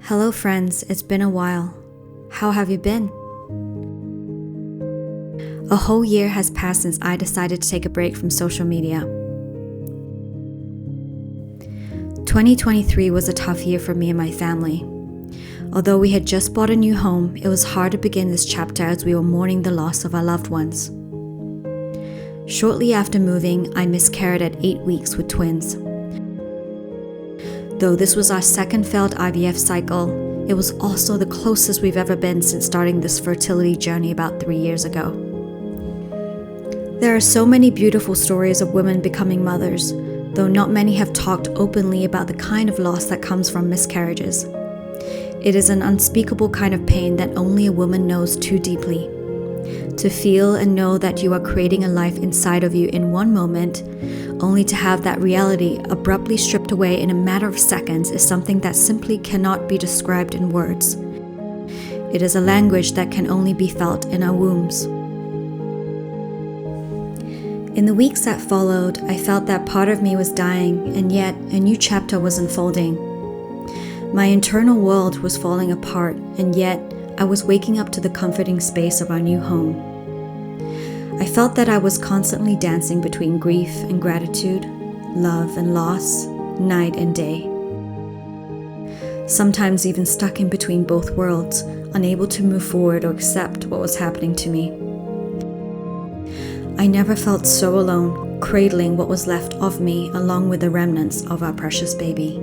Hello friends, it's been a while. How have you been? A whole year has passed since I decided to take a break from social media. 2023 was a tough year for me and my family. Although we had just bought a new home, it was hard to begin this chapter as we were mourning the loss of our loved ones. Shortly after moving, I miscarried at 8 weeks with twins. Though this was our second failed IVF cycle, it was also the closest we've ever been since starting this fertility journey about 3 years ago. There are so many beautiful stories of women becoming mothers, though not many have talked openly about the kind of loss that comes from miscarriages. It is an unspeakable kind of pain that only a woman knows too deeply. To feel and know that you are creating a life inside of you in one moment, only to have that reality abruptly stripped away in a matter of seconds is something that simply cannot be described in words. It is a language that can only be felt in our wombs. In the weeks that followed, I felt that part of me was dying, and yet a new chapter was unfolding. My internal world was falling apart, and yet I was waking up to the comforting space of our new home. I felt that I was constantly dancing between grief and gratitude, love and loss, night and day. Sometimes even stuck in between both worlds, unable to move forward or accept what was happening to me. I never felt so alone, cradling what was left of me along with the remnants of our precious baby.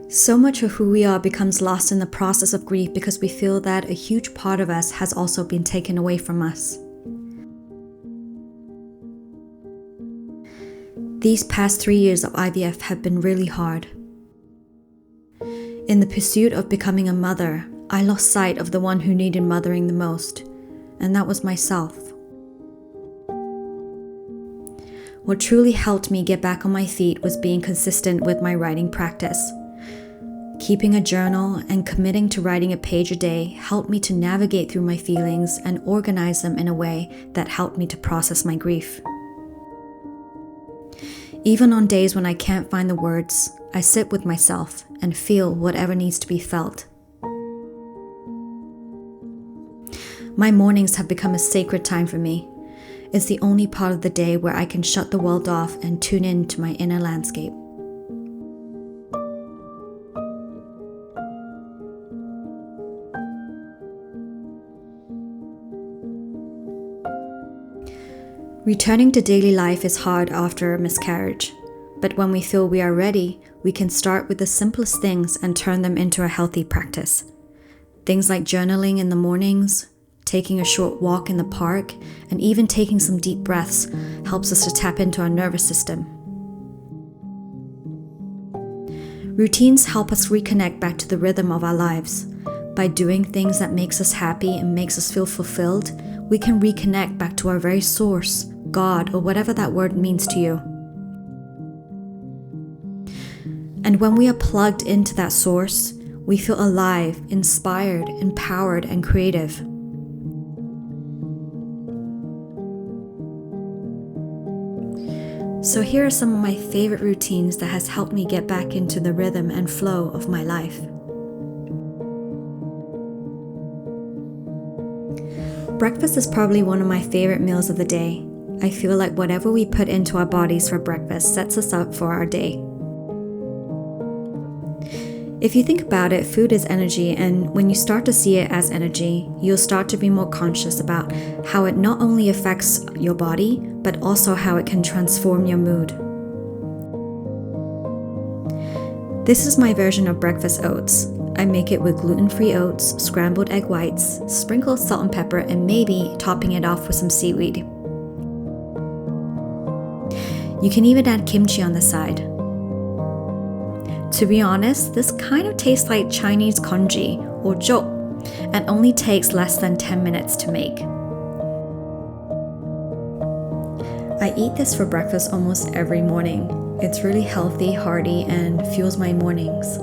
So much of who we are becomes lost in the process of grief because we feel that a huge part of us has also been taken away from us. These past 3 years of IVF have been really hard. In the pursuit of becoming a mother, I lost sight of the one who needed mothering the most, and that was myself. What truly helped me get back on my feet was being consistent with my writing practice. Keeping a journal and committing to writing a page a day helped me to navigate through my feelings and organize them in a way that helped me to process my grief. Even on days when I can't find the words, I sit with myself and feel whatever needs to be felt. My mornings have become a sacred time for me. It's the only part of the day where I can shut the world off and tune in to my inner landscape. Returning to daily life is hard after a miscarriage, but when we feel we are ready, we can start with the simplest things and turn them into a healthy practice. Things like journaling in the mornings, taking a short walk in the park, and even taking some deep breaths helps us to tap into our nervous system. Routines help us reconnect back to the rhythm of our lives. By doing things that makes us happy and makes us feel fulfilled, we can reconnect back to our very source, God, or whatever that word means to you. And when we are plugged into that source, we feel alive, inspired, empowered, and creative. So here are some of my favorite routines that has helped me get back into the rhythm and flow of my life. Breakfast is probably one of my favorite meals of the day. I feel like whatever we put into our bodies for breakfast sets us up for our day. If you think about it, food is energy, and when you start to see it as energy, you'll start to be more conscious about how it not only affects your body, but also how it can transform your mood. This is my version of breakfast oats. I make it with gluten-free oats, scrambled egg whites, sprinkled salt and pepper, and maybe topping it off with some seaweed. You can even add kimchi on the side. To be honest, this kind of tastes like Chinese congee or zhou and only takes less than 10 minutes to make. I eat this for breakfast almost every morning. It's really healthy, hearty, and fuels my mornings.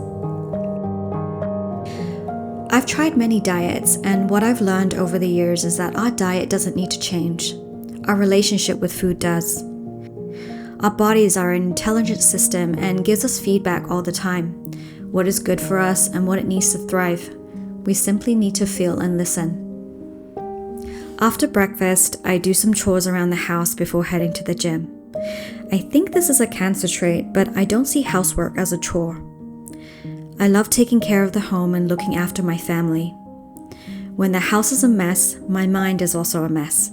I've tried many diets, and what I've learned over the years is that our diet doesn't need to change. our relationship with food does. Our bodies are an intelligent system and gives us feedback all the time. What is good for us and what it needs to thrive. We simply need to feel and listen. After breakfast, I do some chores around the house before heading to the gym. I think this is a Cancer trait, but I don't see housework as a chore. I love taking care of the home and looking after my family. When the house is a mess, my mind is also a mess.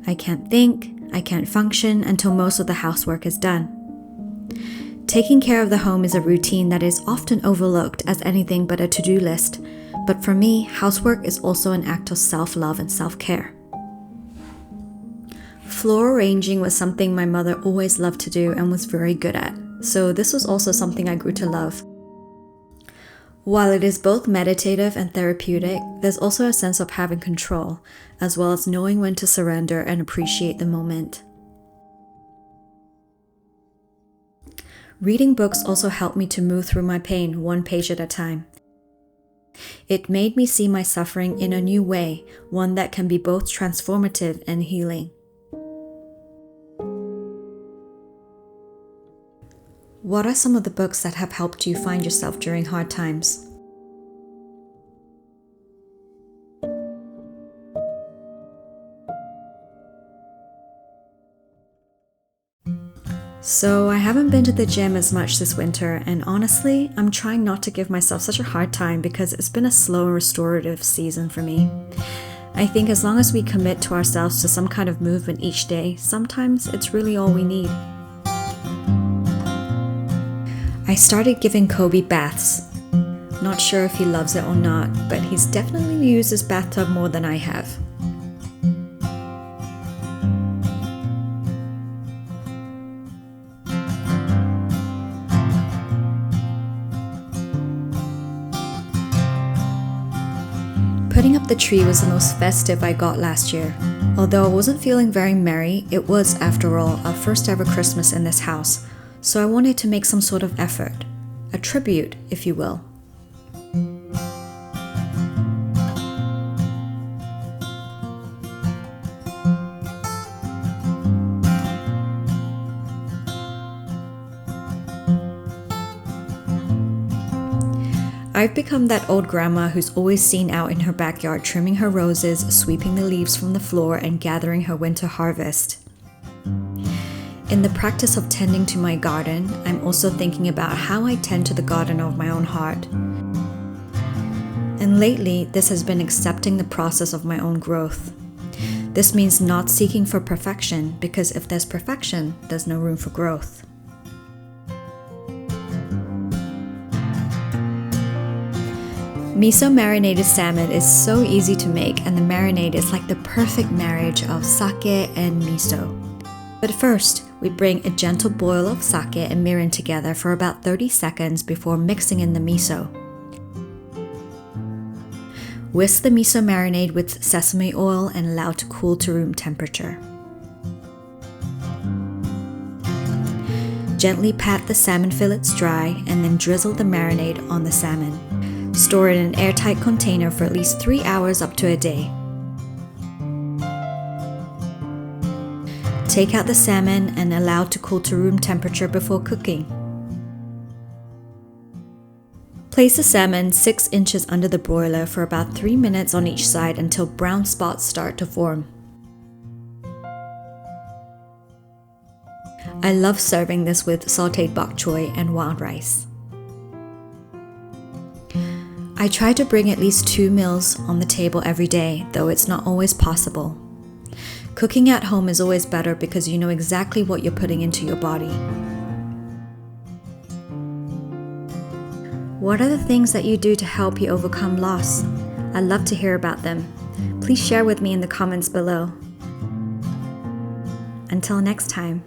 I can't think, I can't function until most of the housework is done. Taking care of the home is a routine that is often overlooked as anything but a to-do list, but for me, housework is also an act of self-love and self-care. Floor arranging was something my mother always loved to do and was very good at, so this was also something I grew to love. While it is both meditative and therapeutic, there's also a sense of having control, as well as knowing when to surrender and appreciate the moment. Reading books also helped me to move through my pain one page at a time. It made me see my suffering in a new way, one that can be both transformative and healing. What are some of the books that have helped you find yourself during hard times? So I haven't been to the gym as much this winter, and honestly, I'm trying not to give myself such a hard time because it's been a slow and restorative season for me. I think as long as we commit to ourselves to some kind of movement each day, sometimes it's really all we need. I started giving Kobe baths. Not sure if he loves it or not, but he's definitely used his bathtub more than I have. Putting up the tree was the most festive I got last year. Although I wasn't feeling very merry, it was, after all, our first ever Christmas in this house, so I wanted to make some sort of effort. A tribute, if you will. I've become that old grandma who's always seen out in her backyard trimming her roses, sweeping the leaves from the floor, and gathering her winter harvest. In the practice of tending to my garden, I'm also thinking about how I tend to the garden of my own heart. And lately, this has been accepting the process of my own growth. This means not seeking for perfection, because if there's perfection, there's no room for growth. Miso marinated salmon is so easy to make, and the marinade is like the perfect marriage of sake and miso. But first, we bring a gentle boil of sake and mirin together for about 30 seconds before mixing in the miso. Whisk the miso marinade with sesame oil and allow to cool to room temperature. Gently pat the salmon fillets dry and then drizzle the marinade on the salmon. Store it in an airtight container for at least 3 hours up to a day. Take out the salmon and allow to cool to room temperature before cooking. Place the salmon 6 inches under the broiler for about 3 minutes on each side until brown spots start to form. I love serving this with sautéed bok choy and wild rice. I try to bring at least 2 meals on the table every day, though it's not always possible. Cooking at home is always better because you know exactly what you're putting into your body. What are the things that you do to help you overcome loss? I'd love to hear about them. Please share with me in the comments below. Until next time.